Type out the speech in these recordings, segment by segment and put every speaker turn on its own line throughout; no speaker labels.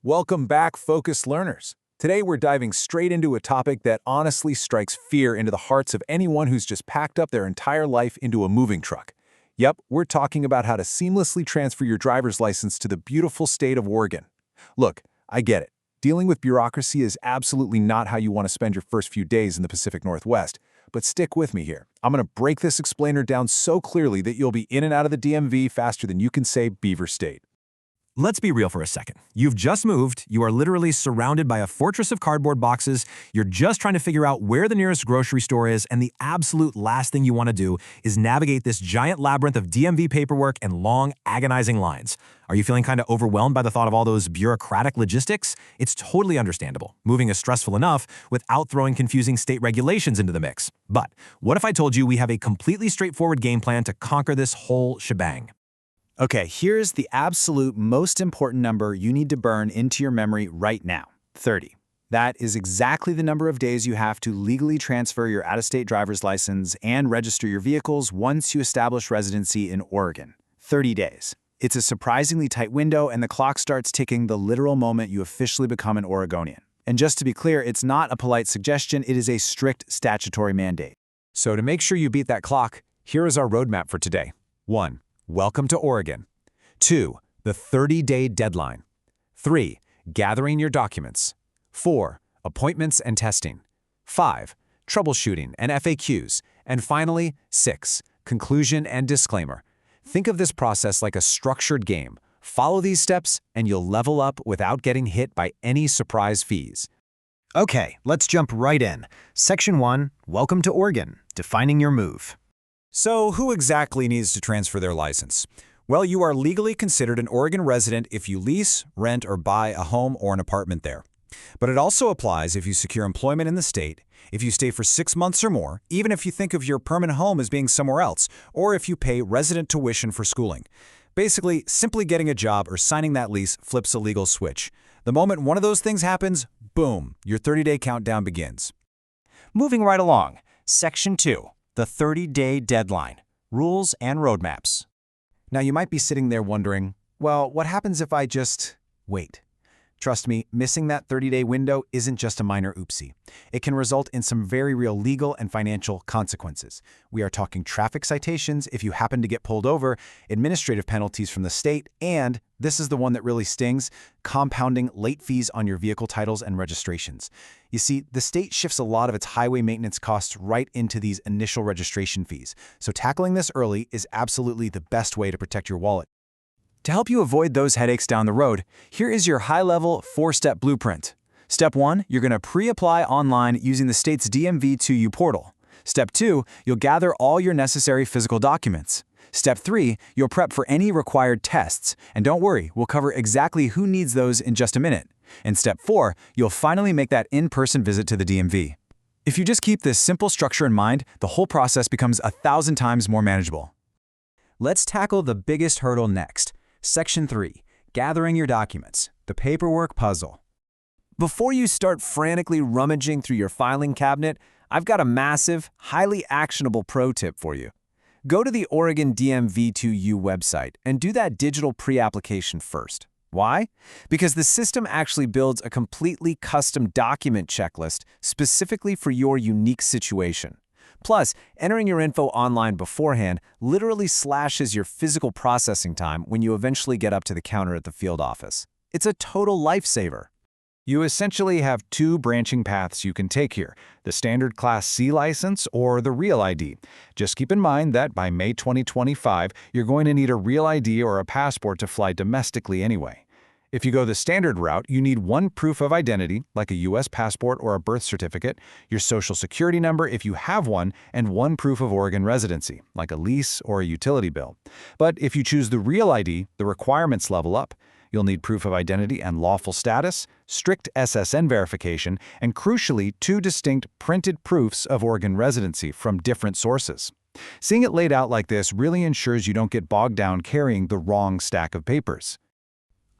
Welcome back, focused learners. Today we're diving straight into a topic that honestly strikes fear into the hearts of anyone who's just packed up their entire life into a moving truck. Yep, we're talking about how to seamlessly transfer your driver's license to the beautiful state of Oregon. Look, I get it. Dealing with bureaucracy is absolutely not how you want to spend your first few days in the Pacific Northwest. But stick with me here. I'm going to break this explainer down so clearly that you'll be in and out of the DMV faster than you can say Beaver State.
Let's be real for a second. You've just moved, you are literally surrounded by a fortress of cardboard boxes, you're just trying to figure out where the nearest grocery store is, and the absolute last thing you want to do is navigate this giant labyrinth of DMV paperwork and long, agonizing lines. Are you feeling kind of overwhelmed by the thought of all those bureaucratic logistics? It's totally understandable. Moving is stressful enough without throwing confusing state regulations into the mix. But what if I told you we have a completely straightforward game plan to conquer this whole shebang?
Okay, here's the absolute most important number you need to burn into your memory right now, 30. That is exactly the number of days you have to legally transfer your out-of-state driver's license and register your vehicles once you establish residency in Oregon. 30 days. It's a surprisingly tight window, and the clock starts ticking the literal moment you officially become an Oregonian. And just to be clear, it's not a polite suggestion, it is a strict statutory mandate.
So to make sure you beat that clock, here is our roadmap for today. 1. Welcome to Oregon. 2. The 30-day deadline. 3. Gathering your documents. 4. Appointments and testing. 5. Troubleshooting and FAQs. And finally, 6. Conclusion and disclaimer. Think of this process like a structured game. Follow these steps and you'll level up without getting hit by any surprise fees.
Okay, let's jump right in. Section 1, Welcome to Oregon, defining your move.
So who exactly needs to transfer their license? Well, you are legally considered an Oregon resident if you lease, rent, or buy a home or an apartment there. But it also applies if you secure employment in the state, if you stay for 6 months or more, even if you think of your permanent home as being somewhere else, or if you pay resident tuition for schooling. Basically, simply getting a job or signing that lease flips a legal switch. The moment one of those things happens, boom, your 30-day countdown begins.
Moving right along, Section 2. The 30-day deadline, rules and roadmaps.
Now you might be sitting there wondering, well, what happens if I just wait? Trust me, missing that 30-day window isn't just a minor oopsie. It can result in some very real legal and financial consequences. We are talking traffic citations if you happen to get pulled over, administrative penalties from the state, and, this is the one that really stings, compounding late fees on your vehicle titles and registrations. You see, the state shifts a lot of its highway maintenance costs right into these initial registration fees, so tackling this early is absolutely the best way to protect your wallet. To help you avoid those headaches down the road, here is your high-level 4-step blueprint. Step 1, you're going to pre-apply online using the state's DMV2U portal. Step 2, you'll gather all your necessary physical documents. Step 3, you'll prep for any required tests. And don't worry, we'll cover exactly who needs those in just a minute. And Step 4, you'll finally make that in-person visit to the DMV. If you just keep this simple structure in mind, the whole process becomes 1,000 times more manageable. Let's tackle the biggest hurdle next. Section 3, Gathering your documents, the paperwork puzzle. Before you start frantically rummaging through your filing cabinet, I've got a massive, highly actionable pro tip for you. Go to the Oregon DMV2U website and do that digital pre-application first. Why? Because the system actually builds a completely custom document checklist specifically for your unique situation. Plus, entering your info online beforehand literally slashes your physical processing time when you eventually get up to the counter at the field office. It's a total lifesaver. You essentially have 2 branching paths you can take here, the standard Class C license or the Real ID. Just keep in mind that by May 2025, you're going to need a Real ID or a passport to fly domestically anyway. If you go the standard route, you need 1 proof of identity, like a U.S. passport or a birth certificate, your social security number if you have one, and 1 proof of Oregon residency, like a lease or a utility bill. But if you choose the Real ID, the requirements level up. You'll need proof of identity and lawful status, strict SSN verification, and crucially, 2 distinct printed proofs of Oregon residency from different sources. Seeing it laid out like this really ensures you don't get bogged down carrying the wrong stack of papers.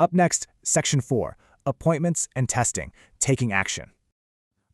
Up next, Section 4, Appointments and Testing, Taking Action.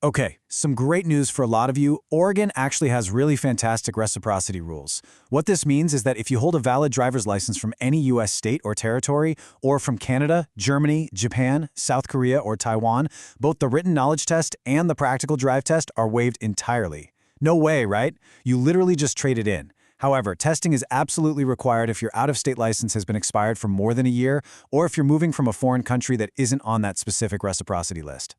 Okay, some great news for a lot of you. Oregon actually has really fantastic reciprocity rules. What this means is that if you hold a valid driver's license from any U.S. state or territory, or from Canada, Germany, Japan, South Korea, or Taiwan, both the written knowledge test and the practical drive test are waived entirely. No way, right? You literally just trade it in. However, testing is absolutely required if your out-of-state license has been expired for more than a year, or if you're moving from a foreign country that isn't on that specific reciprocity list.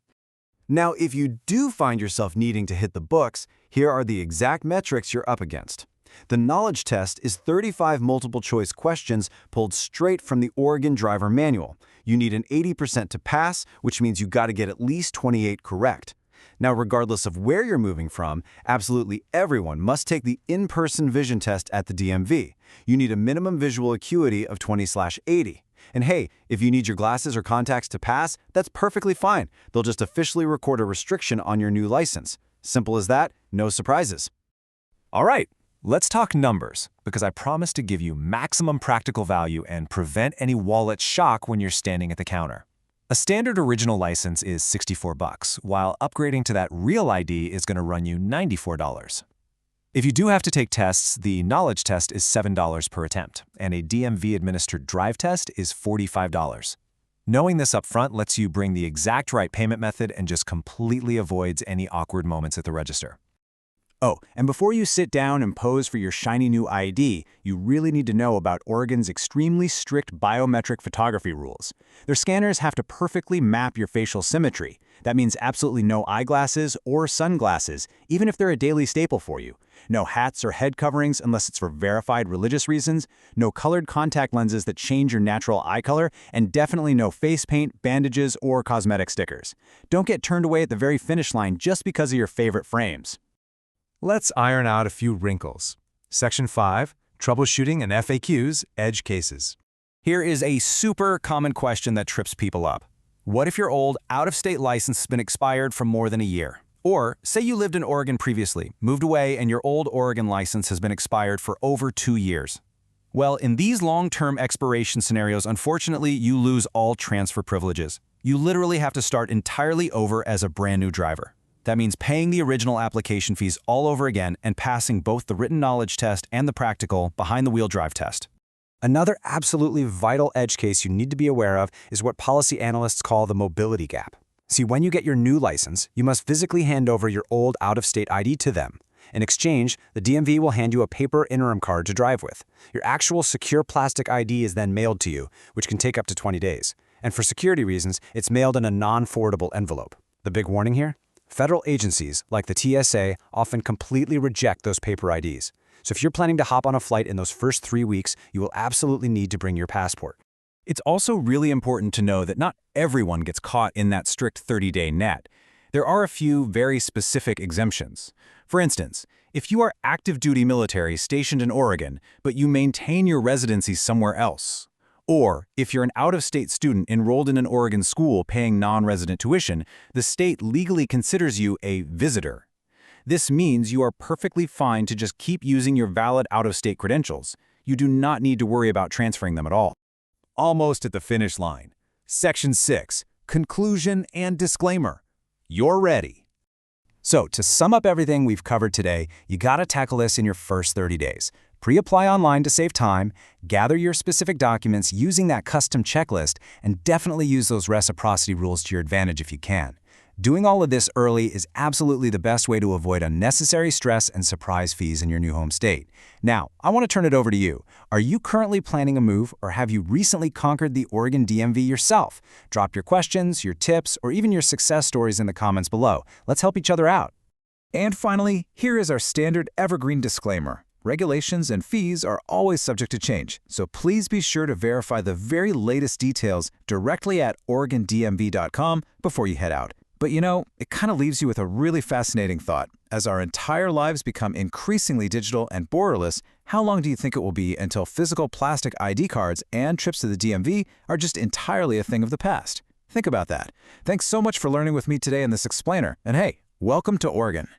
Now, if you do find yourself needing to hit the books, here are the exact metrics you're up against. The knowledge test is 35 multiple-choice questions pulled straight from the Oregon Driver Manual. You need an 80% to pass, which means you got to get at least 28 correct. Now, regardless of where you're moving from, absolutely everyone must take the in-person vision test at the DMV. You need a minimum visual acuity of 20/80. And hey, if you need your glasses or contacts to pass, that's perfectly fine. They'll just officially record a restriction on your new license. Simple as that, no surprises.
All right, let's talk numbers, because I promise to give you maximum practical value and prevent any wallet shock when you're standing at the counter. A standard original license is $64, while upgrading to that Real ID is going to run you $94. If you do have to take tests, the knowledge test is $7 per attempt, and a DMV-administered drive test is $45. Knowing this up front lets you bring the exact right payment method and just completely avoids any awkward moments at the register.
Oh, and before you sit down and pose for your shiny new ID, you really need to know about Oregon's extremely strict biometric photography rules. Their scanners have to perfectly map your facial symmetry. That means absolutely no eyeglasses or sunglasses, even if they're a daily staple for you. No hats or head coverings unless it's for verified religious reasons, no colored contact lenses that change your natural eye color, and definitely no face paint, bandages, or cosmetic stickers. Don't get turned away at the very finish line just because of your favorite frames.
Let's iron out a few wrinkles. Section 5, Troubleshooting and FAQs, Edge Cases.
Here is a super common question that trips people up. What if your old out-of-state license has been expired for more than a year? Or, say you lived in Oregon previously, moved away, and your old Oregon license has been expired for over 2 years. Well, in these long-term expiration scenarios, unfortunately, you lose all transfer privileges. You literally have to start entirely over as a brand new driver. That means paying the original application fees all over again and passing both the written knowledge test and the practical behind-the-wheel drive test. Another absolutely vital edge case you need to be aware of is what policy analysts call the mobility gap. See, when you get your new license, you must physically hand over your old out-of-state ID to them. In exchange, the DMV will hand you a paper interim card to drive with. Your actual secure plastic ID is then mailed to you, which can take up to 20 days. And for security reasons, it's mailed in a non-forwardable envelope. The big warning here? Federal agencies, like the TSA, often completely reject those paper IDs. So if you're planning to hop on a flight in those first 3 weeks, you will absolutely need to bring your passport. It's also really important to know that not everyone gets caught in that strict 30-day net. There are a few very specific exemptions. For instance, if you are active duty military stationed in Oregon, but you maintain your residency somewhere else, or if you're an out-of-state student enrolled in an Oregon school paying non-resident tuition, the state legally considers you a visitor. This means you are perfectly fine to just keep using your valid out-of-state credentials. You do not need to worry about transferring them at all. Almost at the finish line. Section 6, Conclusion and Disclaimer. You're ready. So, to sum up everything we've covered today, you gotta tackle this in your first 30 days. Pre-apply online to save time, gather your specific documents using that custom checklist, and definitely use those reciprocity rules to your advantage if you can. Doing all of this early is absolutely the best way to avoid unnecessary stress and surprise fees in your new home state. Now, I want to turn it over to you. Are you currently planning a move, or have you recently conquered the Oregon DMV yourself? Drop your questions, your tips, or even your success stories in the comments below. Let's help each other out. And finally, here is our standard evergreen disclaimer. Regulations and fees are always subject to change, so please be sure to verify the very latest details directly at OregonDMV.com before you head out. But you know, it kind of leaves you with a really fascinating thought. As our entire lives become increasingly digital and borderless, how long do you think it will be until physical plastic ID cards and trips to the DMV are just entirely a thing of the past? Think about that. Thanks so much for learning with me today in this explainer, and hey, welcome to Oregon.